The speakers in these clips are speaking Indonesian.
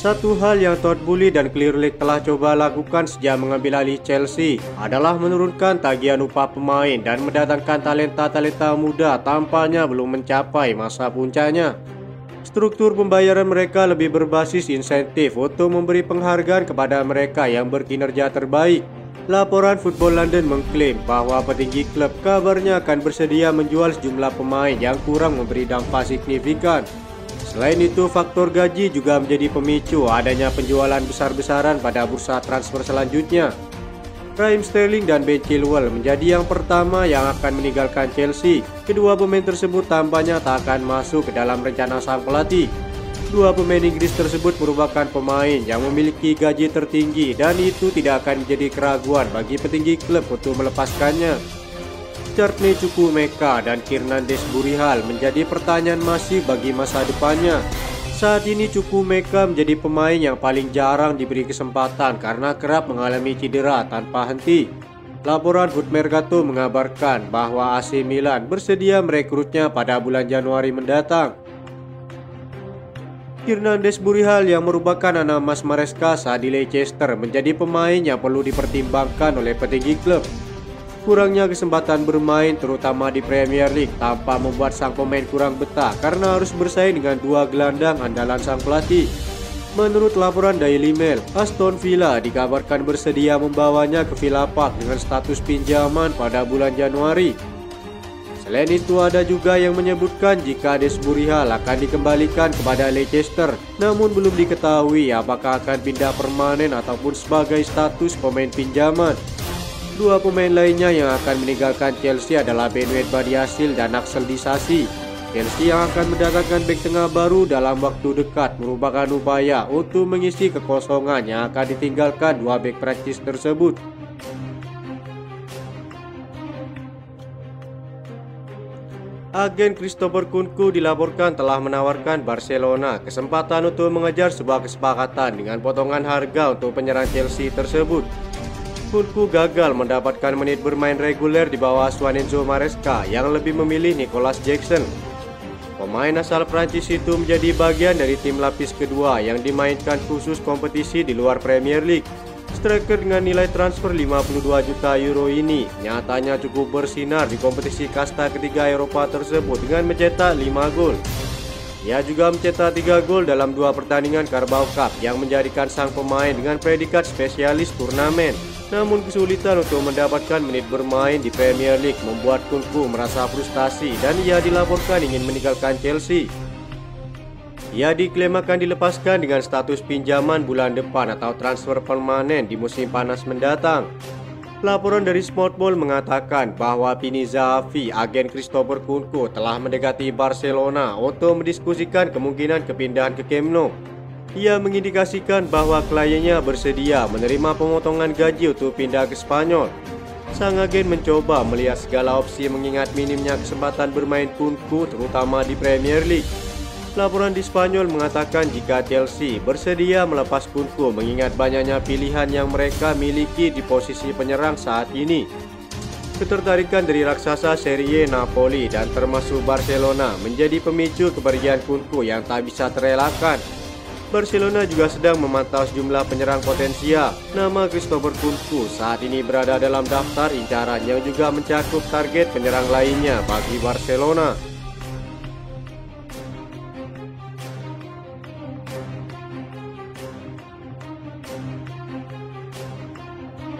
Satu hal yang Todd Boehly dan Clear Lake telah coba lakukan sejak mengambil alih Chelsea adalah menurunkan tagihan upah pemain dan mendatangkan talenta-talenta muda tampaknya belum mencapai masa puncaknya. Struktur pembayaran mereka lebih berbasis insentif untuk memberi penghargaan kepada mereka yang berkinerja terbaik. Laporan Football London mengklaim bahwa petinggi klub kabarnya akan bersedia menjual sejumlah pemain yang kurang memberi dampak signifikan. Selain itu, faktor gaji juga menjadi pemicu adanya penjualan besar-besaran pada bursa transfer selanjutnya. Raheem Sterling dan Ben Chilwell menjadi yang pertama yang akan meninggalkan Chelsea. Kedua pemain tersebut tampaknya tak akan masuk ke dalam rencana sang pelatih. Dua pemain Inggris tersebut merupakan pemain yang memiliki gaji tertinggi dan itu tidak akan menjadi keraguan bagi petinggi klub untuk melepaskannya. Courtney Chukwuemeka dan Kiernan Dewsbury-Hall menjadi pertanyaan masif bagi masa depannya. Saat ini Chukwuemeka menjadi pemain yang paling jarang diberi kesempatan karena kerap mengalami cedera tanpa henti. Laporan Foot Mercato mengabarkan bahwa AC Milan bersedia merekrutnya pada bulan Januari mendatang. Kiernan Dewsbury-Hall yang merupakan anak emas Maresca saat di Leicester menjadi pemain yang perlu dipertimbangkan oleh petinggi klub. Kurangnya kesempatan bermain terutama di Premier League tampak membuat sang pemain kurang betah karena harus bersaing dengan dua gelandang andalan sang pelatih. Menurut laporan Daily Mail, Aston Villa dikabarkan bersedia membawanya ke Villa Park dengan status pinjaman pada bulan Januari. Selain itu ada juga yang menyebutkan jika Dewsbury-Hall akan dikembalikan kepada Leicester, namun belum diketahui apakah akan pindah permanen ataupun sebagai status pemain pinjaman. Dua pemain lainnya yang akan meninggalkan Chelsea adalah Benoit Badiashile dan Axel Disasi. Chelsea yang akan mendatangkan bek tengah baru dalam waktu dekat merupakan upaya untuk mengisi kekosongan yang akan ditinggalkan dua bek Prancis tersebut. Agen Christopher Nkunku dilaporkan telah menawarkan Barcelona kesempatan untuk mengejar sebuah kesepakatan dengan potongan harga untuk penyerang Chelsea tersebut. Nkunku gagal mendapatkan menit bermain reguler di bawah asuhan Enzo Maresca yang lebih memilih Nicolas Jackson. Pemain asal Prancis itu menjadi bagian dari tim lapis kedua yang dimainkan khusus kompetisi di luar Premier League. Striker dengan nilai transfer 52 juta euro ini nyatanya cukup bersinar di kompetisi kasta ketiga Eropa tersebut dengan mencetak 5 gol. Ia juga mencetak 3 gol dalam 2 pertandingan Carabao Cup yang menjadikan sang pemain dengan predikat spesialis turnamen. Namun kesulitan untuk mendapatkan menit bermain di Premier League membuat Nkunku merasa frustasi dan ia dilaporkan ingin meninggalkan Chelsea. Ia diklaim akan dilepaskan dengan status pinjaman bulan depan atau transfer permanen di musim panas mendatang. Laporan dari Sportball mengatakan bahwa Pini Zahavi, agen Christopher Nkunku, telah mendekati Barcelona untuk mendiskusikan kemungkinan kepindahan ke Camp Nou. Ia mengindikasikan bahwa kliennya bersedia menerima pemotongan gaji untuk pindah ke Spanyol. Sang agen mencoba melihat segala opsi mengingat minimnya kesempatan bermain Nkunku terutama di Premier League. Laporan di Spanyol mengatakan jika Chelsea bersedia melepas Nkunku mengingat banyaknya pilihan yang mereka miliki di posisi penyerang saat ini. Ketertarikan dari raksasa Serie A Napoli dan termasuk Barcelona menjadi pemicu kepergian Nkunku yang tak bisa terelakkan. Barcelona juga sedang memantau sejumlah penyerang potensial. Nama Christopher Nkunku saat ini berada dalam daftar incaran yang juga mencakup target penyerang lainnya bagi Barcelona.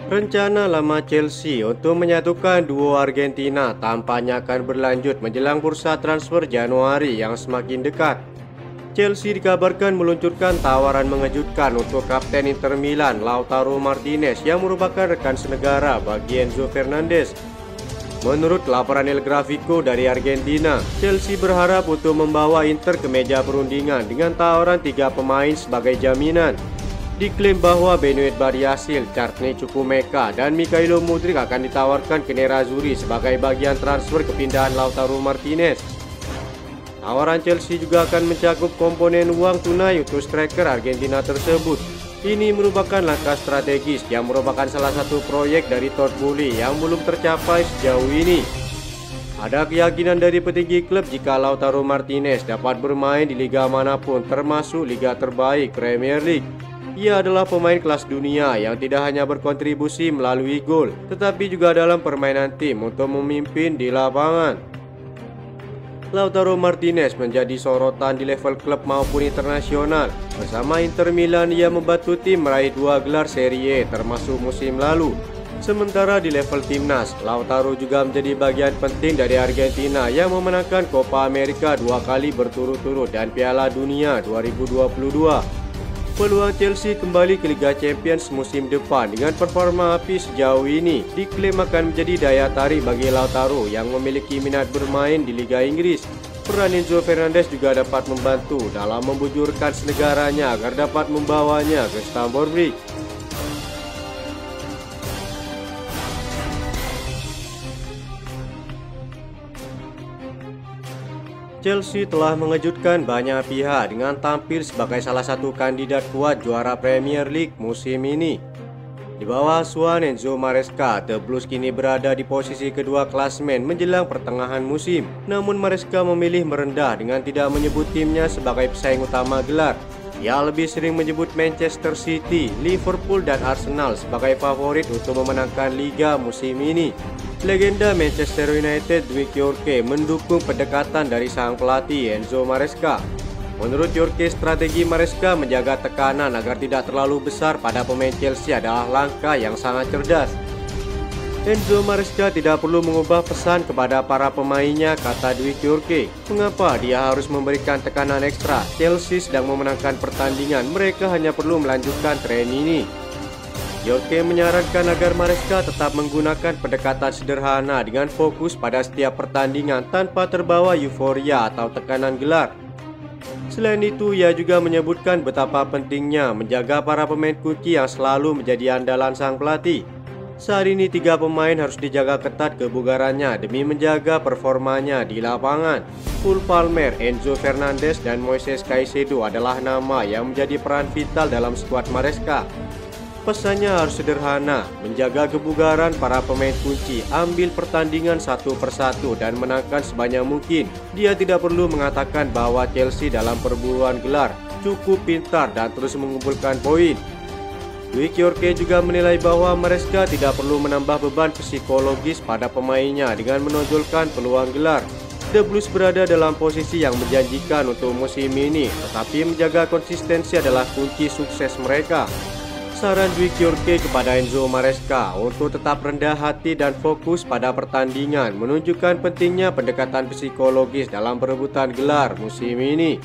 Rencana lama Chelsea untuk menyatukan duo Argentina tampaknya akan berlanjut menjelang bursa transfer Januari yang semakin dekat. Chelsea dikabarkan meluncurkan tawaran mengejutkan untuk kapten Inter Milan Lautaro Martinez yang merupakan rekan senegara bagi Enzo Fernandez. Menurut laporan El Gráfico dari Argentina, Chelsea berharap untuk membawa Inter ke meja perundingan dengan tawaran 3 pemain sebagai jaminan. Diklaim bahwa Benoit Badiashile, Courtney Chukwuemeka, dan Mikhailo Mudryk akan ditawarkan ke Nerazzurri sebagai bagian transfer kepindahan Lautaro Martinez. Tawaran Chelsea juga akan mencakup komponen uang tunai untuk striker Argentina tersebut. Ini merupakan langkah strategis yang merupakan salah satu proyek dari Todd Boehly yang belum tercapai sejauh ini. Ada keyakinan dari petinggi klub jika Lautaro Martinez dapat bermain di liga manapun termasuk liga terbaik Premier League. Ia adalah pemain kelas dunia yang tidak hanya berkontribusi melalui gol, tetapi juga dalam permainan tim untuk memimpin di lapangan. Lautaro Martinez menjadi sorotan di level klub maupun internasional. Bersama Inter Milan, ia membantu tim meraih 2 gelar Serie A termasuk musim lalu. Sementara di level timnas, Lautaro juga menjadi bagian penting dari Argentina yang memenangkan Copa America 2 kali berturut-turut dan Piala Dunia 2022. Peluang Chelsea kembali ke Liga Champions musim depan dengan performa api sejauh ini diklaim akan menjadi daya tarik bagi Lautaro yang memiliki minat bermain di Liga Inggris. Peran Enzo Fernandez juga dapat membantu dalam membujurkan senegaranya agar dapat membawanya ke Stamford Bridge. Chelsea telah mengejutkan banyak pihak dengan tampil sebagai salah satu kandidat kuat juara Premier League musim ini. Di bawah asuhan Enzo Maresca, The Blues kini berada di posisi kedua klasemen menjelang pertengahan musim. Namun Maresca memilih merendah dengan tidak menyebut timnya sebagai pesaing utama gelar. Ia lebih sering menyebut Manchester City, Liverpool dan Arsenal sebagai favorit untuk memenangkan liga musim ini. Legenda Manchester United Dwight Yorke mendukung pendekatan dari sang pelatih Enzo Maresca. Menurut Yorke, strategi Maresca menjaga tekanan agar tidak terlalu besar pada pemain Chelsea adalah langkah yang sangat cerdas. Enzo Maresca tidak perlu mengubah pesan kepada para pemainnya, kata Dwight Yorke. Mengapa dia harus memberikan tekanan ekstra? Chelsea sedang memenangkan pertandingan, mereka hanya perlu melanjutkan tren ini. Yorke menyarankan agar Maresca tetap menggunakan pendekatan sederhana dengan fokus pada setiap pertandingan tanpa terbawa euforia atau tekanan gelar. Selain itu, ia juga menyebutkan betapa pentingnya menjaga para pemain kunci yang selalu menjadi andalan sang pelatih. Saat ini 3 pemain harus dijaga ketat kebugarannya demi menjaga performanya di lapangan. Cole Palmer, Enzo Fernandez, dan Moises Caicedo adalah nama yang menjadi peran vital dalam skuad Maresca. Pesannya harus sederhana, menjaga kebugaran para pemain kunci, ambil pertandingan satu persatu dan menangkan sebanyak mungkin. Dia tidak perlu mengatakan bahwa Chelsea dalam perburuan gelar, cukup pintar dan terus mengumpulkan poin. Dwight Yorke juga menilai bahwa Maresca tidak perlu menambah beban psikologis pada pemainnya dengan menonjolkan peluang gelar. The Blues berada dalam posisi yang menjanjikan untuk musim ini, tetapi menjaga konsistensi adalah kunci sukses mereka. Saran Dwight Yorke kepada Enzo Maresca untuk tetap rendah hati dan fokus pada pertandingan menunjukkan pentingnya pendekatan psikologis dalam perebutan gelar musim ini.